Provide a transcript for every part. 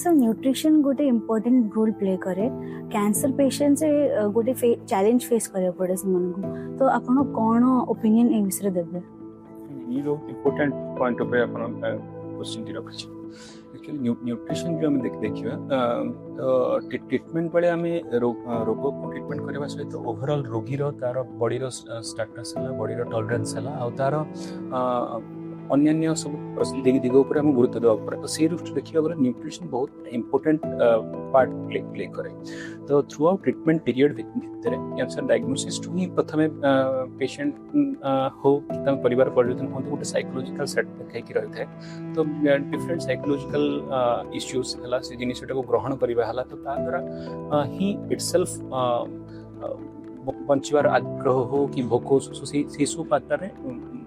Sir nutrition गोटे important role play करे cancer patient से गोटे चैलेंज फेस करिया पड़े से तो आपण कौन ओपिनियन ए विषय देबे ये बहुत इम्पोर्टेंट पॉइंट पे अपन क्वेश्चन टी रखछि एक्चुअली न्यूट्रिशन जो हम देखिबा ट्रीटमेंट बेले हम रोग को ट्रीटमेंट करबा सहित ओवरऑल रोगी रो तार बॉडी रो स्टेटस हला बॉडी रो टॉलरेंस हला आ तार अन्य सब दिग उपर हम गुरुत्व देवा पड़े तो से दृष्टि देखिए अगर न्यूट्रिशन बहुत इंपोर्टेंट पार्ट प्ले करे तो थ्रू आउट ट्रीटमेंट पीरियड भितर कैंसर डायग्नोसिस टू ही प्रथम पेशेंट हो कि परिवार परिजन हो गोटे साइकोलॉजिकल सेट देखा रही है तो डिफरेंट साइकोलॉजिकल इश्यूज है से जिनटा को ग्रहण करवा है तो द्वारा ही इटसेल्फ बंचवार आग्रह हो कि भोक हो से सब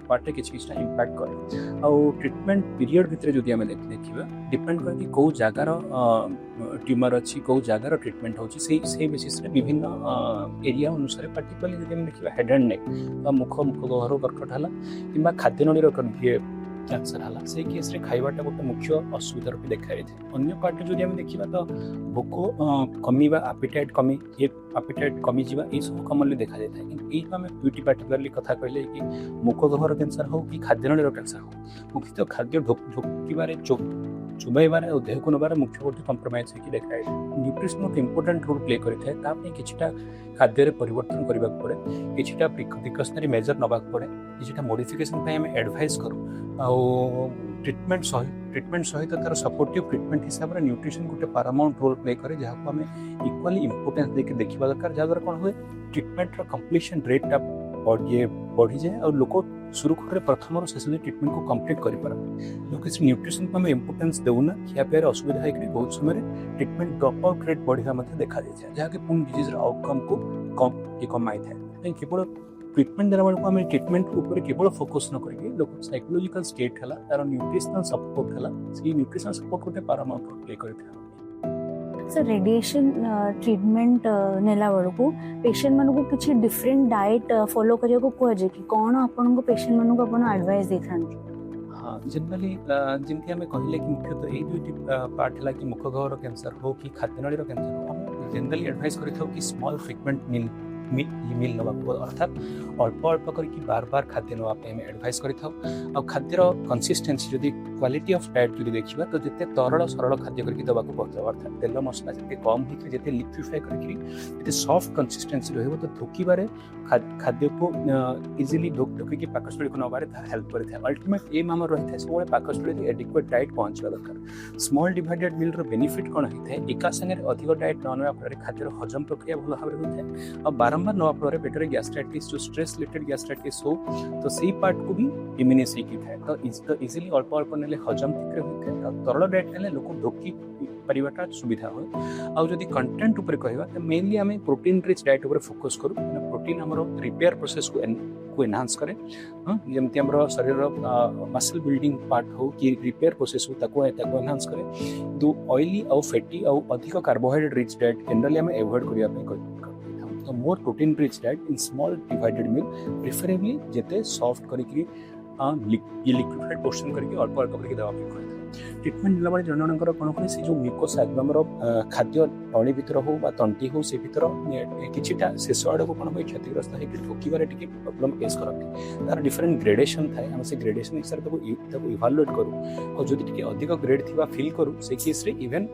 पार्टे किसी इम्पैक्ट करे आउ ट्रीटमेंट पीरियड भितर जो आम देखा डिपेंड कर कौ जगार ट्यूमर अच्छी कौ जगार ट्रीटमेंट होची बेसिस विभिन्न एरिया अनुसार पार्टिकुलरली जब देखा हेड एंड नेक मुख गहर कर्कट है कि खाद्य नली कैंसर है से केस रे खाइबाटा गोटे मुख्य असुविधा रूप देखा अन्य पार्ट जो आम देखा तो भोक कमिबा एपेटाइट कमी ये एपेटाइट कमी जावा ये सब कमनली देखा जाता है कि आम दुईटी पार्टिकुलरली कथा कहले कि मुख गहर कैंसर हो कि खाद्य नली कैंसर हो मुख्यतः खाद्य ढोकबार चुबाइबार और देह को नबार मुख्य गोटे कंप्रोमाइज होकर देखा न्यूट्रिशन गोटे इंपोर्टेंट रोल प्ले करें किछिटा खाद्य परिवर्तन करने पड़े किछिटा प्रिकॉशनरी मेजर नवा पड़े किछिटा मॉडिफिकेशन आम एडवाइस करूँ ट्रीटमेंट सहित तार सपोर्टिव ट्रीटमेंट हिसाब से न्यूट्रिशन गोटे पारामाउंट रोल प्ले करे जहाँ को आम इक्वाली इंपोर्टेंस देके देखा दरकार जहाँद्वारा कौन हुए ट्रीटमेंट कंप्लीशन रेटा बढ़ी जाए और लोक सुरुखुर प्रथम शेष ट्रीटमेंट को कंप्लीट कर लोग किसी न्यूट्रिशन को आम इंपोर्टेंस देना खियापियार असुविधा होकर बहुत समय ट्रीटमेंट ड्रॉप आउट रेट बढ़िया देखा जाए जहाँकि पुणी डिजीज आउटकम को कमाई था केवल ट्रीटमेंट देना बेलू आम ट्रीटमेंट उपर केवल फोकस न करके लोक साइकोलॉजिकल स्टेट है तार न्यूट्रिशनल सपोर्ट है से न्यूट्रिशनल सपोर्ट गोटे पारामाउंट रोल प्ले करता सर रेडिएशन ट्रीटमेंट नेला बेलू पेशेंट मान को किसी डिफरेंट डाइट फॉलो करने को कहुए कि कौन आपन पेशेंट मान को अपन एडवाइस देता हाँ जनरली जमी आम कहले कि मुख्यतः ये दुईटी पार्ट है कि मुख गहर कैंसर हो कि खाद्य नली कैंसर हो आम जनरली एडवाइस कर स्मॉल फ्रिक्वेंट मिल नवा अर्थात अल्प अल्प करके बार बार खाद्य नापी आम एडवाइस कर खाद्यर कंसिस्टेंसी जदि क्वालिटी ऑफ डाइट जो देखा तो जिते तरल सरल खाद्य करके देवा पड़े अर्थात तेल मसला जिते कम होकर जिते लिक्विफाई करके सॉफ्ट कंसिस्टेंसी रही तो धोकबार खाद्य को इजिली ढोकी पाकस्थली को नबार हेल्प करता है अल्टीमेट एम आम रही है सब पाकस्थली एडिक्वेट डाइट पहुँचवा दरकार स्मॉल डिवाइडेड मिल बेनिफिट कौन होता है एका संगे अधिक डाइट न ना फल खाद्यर हजम प्रक्रिया भल भाव होता है और बारंबार नवा फल पेटर गैस्ट्राइटिस जो स्ट्रेस रिलेटेड गैस्ट्राइटिस हो तो सही पार्ट को भी डिमिनिश होता है तो इजिली अल्प अल्प ने हजम ठीक होता है तरल डाइट ने लोक ढोकी परिवाटा सुविधा हो आदि कंटेंट उपर कहवा तो मेनली आम प्रोटीन रिच डाइट उपर फोकस करूँ प्रोटीन आमर रिपेयर प्रोसेस को एनहांस करे जमती आम शरीर मसल बिल्डिंग पार्ट हो कि रिपेयर प्रोसेस हो ताको एनहांस करे दो ऑयली और फैटी और अधिक कार्बोहाइड्रेट रिच डाइट जनरली आम एवॉइड करने तो more protein rich diet in small divided meal preferably जिते सॉफ्ट करके लिक्विफाइड पोर्शन करके अल्प अल्प करके देवा ट्रीटमेंट ना जन जनकर कौन करें से जो म्यूकोस एग्जाम खाद्य नली भर हो तंटी हो से भर किटा शेष आड़ को कौन हुए क्षतिग्रस्त होकर ढोकबार टी प्रोब्लेम फेस करते तार डिफरेंट ग्रेडेशन थाए आम से ग्रेडेशन हिसाब से इभालुएट करूँ और जब टी अधिक ग्रेड थी फिल करूँ से case even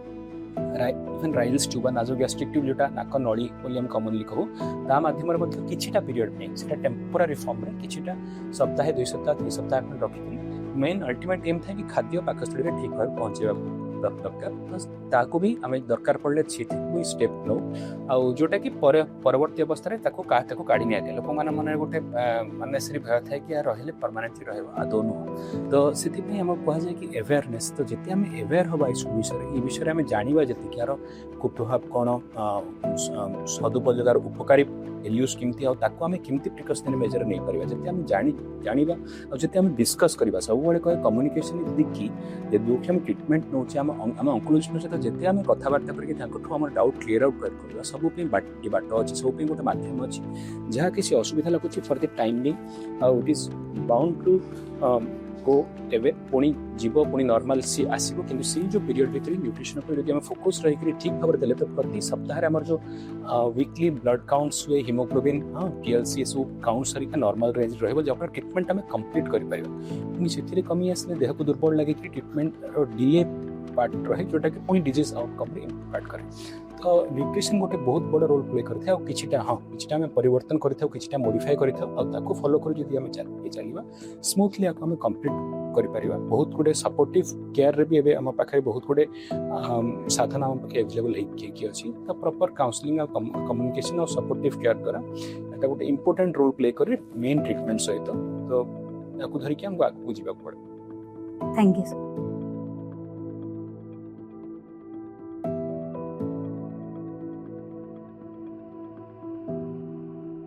Ryle's tube nasogastric tube जोटा नाक नली बोली कमनली कहू ता माध्यम किछिटा पीरियड में से टेम्पोरारी फॉर्म रे किछिटा सप्ताह 2 सप्ताह 3 सप्ताह रखी मेन अल्टीमेट एम था कि खाद्य पाकस्थली ठीक भाव पहुँचे दरकार तो ताको भी आम दरकार पड़े कोई स्टेप नौ आउ जोटा कि परवर्ती अवस्था काढ़ी नि लोक मन गोटे अननेसेसरी भय थाए कि रही परमानेंटली रदौ नुह तो से आम कहुए कि अवेयरनेस तो जिते आम अवेयर हाँ ये विषय आम जाना जी यार कुप्रभाव कौन सदुपयोगार उपकारी एल्यूज केमती आम केमती प्रिकॉशनरी मेजर नहीं पार जिते आम जाना और जिते आम डिस्कस करवा सब कहे कम्युनिकेशन की जो आम ट्रीटमेंट नौ आम ऑन्कोलॉजिस्ट सहित जिते आम कथबार्ता करके आम डाउट क्लीयर आउट कर सब बाट अच्छे सब गोटे मध्यम अच्छी जहाँ किसी असुविधा लगुच for the time being it is bound to go away पुणी जीव पुणी नॉर्मल सी आसीबो किंतु सी जो पीरियड भितरी न्यूट्रिशन पर यदि हम फोकस रही करी ठीक भाव देले तो प्रति सप्ताह रे हमर जो वीकली ब्लड काउंट्स हुए हीमोग्लोबिन टीएलसी सब काउंट्स हरिका नॉर्मल रेंज रहबो जब ट्रीटमेंट हमें कंप्लीट करि पाइबो पुणी सेथिरे कमी आसले देह को दुर्बल लागे कि ट्रीटमेंट रो डिले पार्ट रहे जोटा कि पुणी डिजीज आउटकम रे इम्पैक्ट करे तो न्यूट्रिशन गोटे बहुत बड़ रोल प्ले करथे आ किछिटा किछिटा हम परिवर्तन करिथाउ किछिटा मॉडिफाई करिथाउ आ ताको फॉलो करि जदि हम चलिबा स्मूथली आको हम कंप्लीट करि परिबा बहुत गुडे सपोर्टिव केयर रे भी एबे हम पाखरे बहुत गुडे साधन हम पाखे अवेलेबल है कि अछि तो प्रॉपर काउंसलिंग आ कम्युनिकेशन और सपोर्टिव केयर द्वारा एटा गोटे इंपोर्टेंट रोल प्ले करे मेन ट्रीटमेंट सहित तो याकू धरि कि हम आगु जीवा पड़े। Thank you.